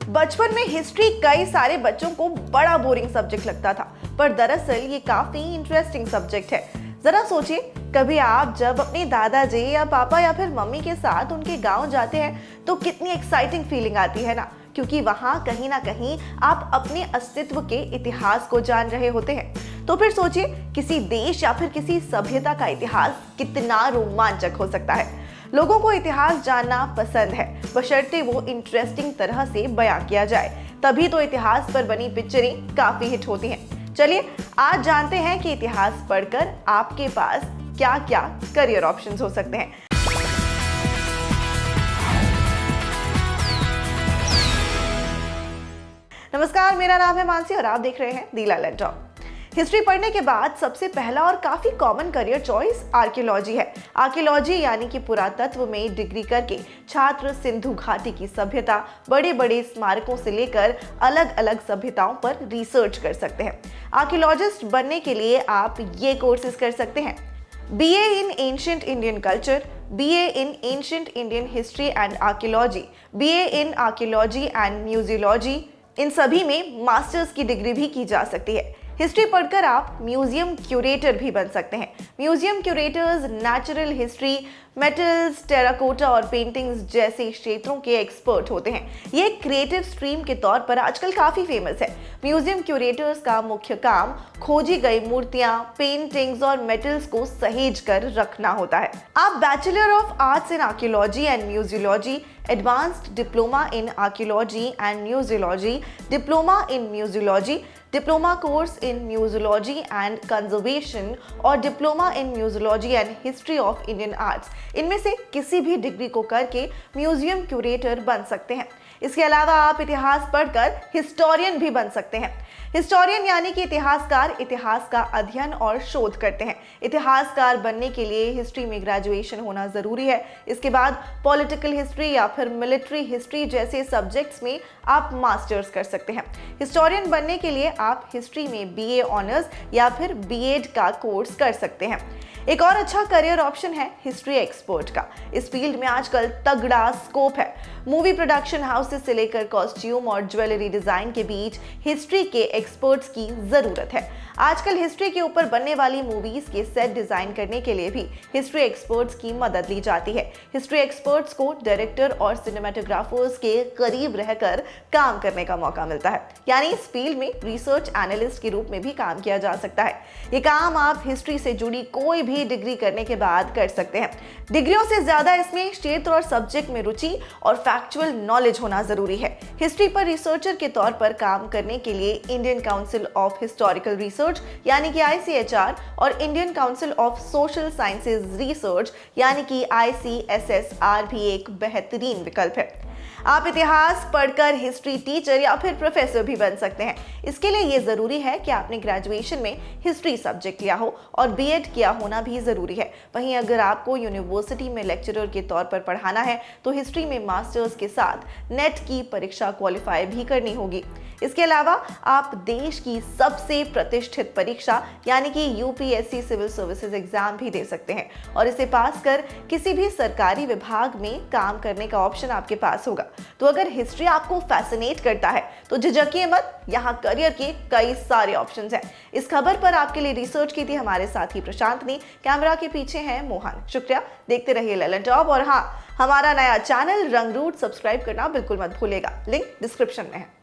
बचपन में हिस्ट्री कई सारे बच्चों को बड़ा बोरिंग सब्जेक्ट लगता था, पर दरअसल ये काफी इंटरेस्टिंग सब्जेक्ट है। जरा सोचिए, कभी आप जब अपने दादाजी या पापा या फिर मम्मी के साथ उनके गांव जाते हैं तो कितनी एक्साइटिंग फीलिंग आती है ना, क्योंकि वहां कहीं ना कहीं आप अपने अस्तित्व के इतिहास को जान रहे होते हैं। तो फिर सोचिए, किसी देश या फिर किसी सभ्यता का इतिहास कितना रोमांचक हो सकता है। लोगों को इतिहास जानना पसंद है, बशर्ते वो इंटरेस्टिंग तरह से बयां किया जाए, तभी तो इतिहास पर बनी पिक्चरें काफी हिट होती हैं। चलिए आज जानते हैं कि इतिहास पढ़कर आपके पास क्या क्या करियर ऑप्शंस हो सकते हैं। नमस्कार, मेरा नाम है मानसी और आप देख रहे हैं दी लालन टॉक। हिस्ट्री पढ़ने के बाद सबसे पहला और काफी कॉमन करियर चॉइस आर्कियोलॉजी है। आर्कियोलॉजी यानी कि पुरातत्व में डिग्री करके छात्र सिंधु घाटी की सभ्यता, बड़े बड़े स्मारकों से लेकर अलग अलग सभ्यताओं पर रिसर्च कर सकते हैं। आर्कियोलॉजिस्ट बनने के लिए आप ये कोर्सेज कर सकते हैं: BA in Ancient Indian Culture, BA in Ancient Indian History and Archaeology, BA in Archaeology and Museology। इन सभी में मास्टर्स की डिग्री भी की जा सकती है। हिस्ट्री पढ़कर आप म्यूजियम क्यूरेटर भी बन सकते हैं। Museum curators natural history, metals, terracotta और पेंटिंग्स जैसे क्षेत्रों के एक्सपर्ट होते हैं। ये एक क्रिएटिव स्ट्रीम के तौर पर आजकल काफी फेमस है। म्यूजियम क्यूरेटर्स का मुख्य काम खोजी गई मूर्तियां, पेंटिंग्स और मेटल्स को सहेज कर रखना होता है। आप bachelor of arts in archaeology and museology, advanced diploma in archaeology and museology, diploma in museology, diploma course in museology and conservation और diploma in museology and history of Indian arts, इनमें से किसी भी डिग्री को करके museum curator बन सकते हैं। इसके अलावा आप इतिहास पढ़कर हिस्टोरियन भी बन सकते हैं। हिस्टोरियन यानी कि इतिहासकार इतिहास का अध्ययन और शोध करते हैं। इतिहासकार बनने के लिए हिस्ट्री में ग्रेजुएशन होना जरूरी है। इसके बाद पॉलिटिकल हिस्ट्री या फिर मिलिट्री हिस्ट्री जैसे सब्जेक्ट्स में आप मास्टर्स कर सकते हैं। हिस्टोरियन बनने के लिए आप हिस्ट्री में BA ऑनर्स या फिर B.Ed का कोर्स कर सकते हैं। एक और अच्छा करियर ऑप्शन है हिस्ट्री एक्सपर्ट का। इस फील्ड में आजकल तगड़ा स्कोप है। मूवी प्रोडक्शन हाउसेस से लेकर कॉस्ट्यूम और ज्वेलरी डिजाइन के बीच हिस्ट्री के एक्सपर्ट्स की जरूरत है। आजकल हिस्ट्री के ऊपर बनने वाली मूवीज के सेट डिजाइन करने के लिए भी हिस्ट्री एक्सपर्ट्स की मदद ली जाती है। हिस्ट्री एक्सपर्ट्स को डायरेक्टर और सिनेमेटोग्राफर्स के करीब रहकर काम करने का मौका मिलता है, यानी इस फील्ड में रिसर्च एनालिस्ट के रूप में भी काम किया जा सकता है। ये काम आप हिस्ट्री से जुड़ी कोई भी डिग्री करने के बाद कर सकते हैं। डिग्रियों से ज्यादा इसमें क्षेत्र और सब्जेक्ट में रुचि और फैक्चुअल नॉलेज होना जरूरी है। हिस्ट्री पर रिसर्चर के तौर पर काम करने के लिए Indian council of historical research यानी कि ICHR और Indian council of social sciences research यानी कि ICSSR भी एक बेहतरीन विकल्प है। आप इतिहास पढ़कर हिस्ट्री टीचर या फिर प्रोफेसर भी बन सकते हैं। इसके लिए ये जरूरी है कि आपने ग्रेजुएशन में हिस्ट्री सब्जेक्ट लिया हो और B.Ed किया होना भी जरूरी है। वहीं अगर आपको यूनिवर्सिटी में लेक्चरर के तौर पर पढ़ाना है तो हिस्ट्री में मास्टर्स के साथ नेट की परीक्षा क्वालिफाई भी करनी होगी। इसके अलावा आप देश की सबसे प्रतिष्ठित परीक्षा यानी कि UPSC सिविल सर्विसेज एग्जाम भी दे सकते हैं और इसे पास कर किसी भी सरकारी विभाग में काम करने का ऑप्शन आपके पास होगा। तो अगर हिस्ट्री आपको फैसिनेट करता है तो झिझकिए मत, यहाँ करियर के कई सारे ऑप्शंस हैं। इस खबर पर आपके लिए रिसर्च की थी हमारे साथी प्रशांत ने। कैमरा के पीछे हैं मोहन। शुक्रिया, देखते रहिए ललन टॉप। और हाँ, हमारा नया चैनल रंग रूट सब्सक्राइब करना बिल्कुल मत भूलेगा, लिंक डिस्क्रिप्शन में है।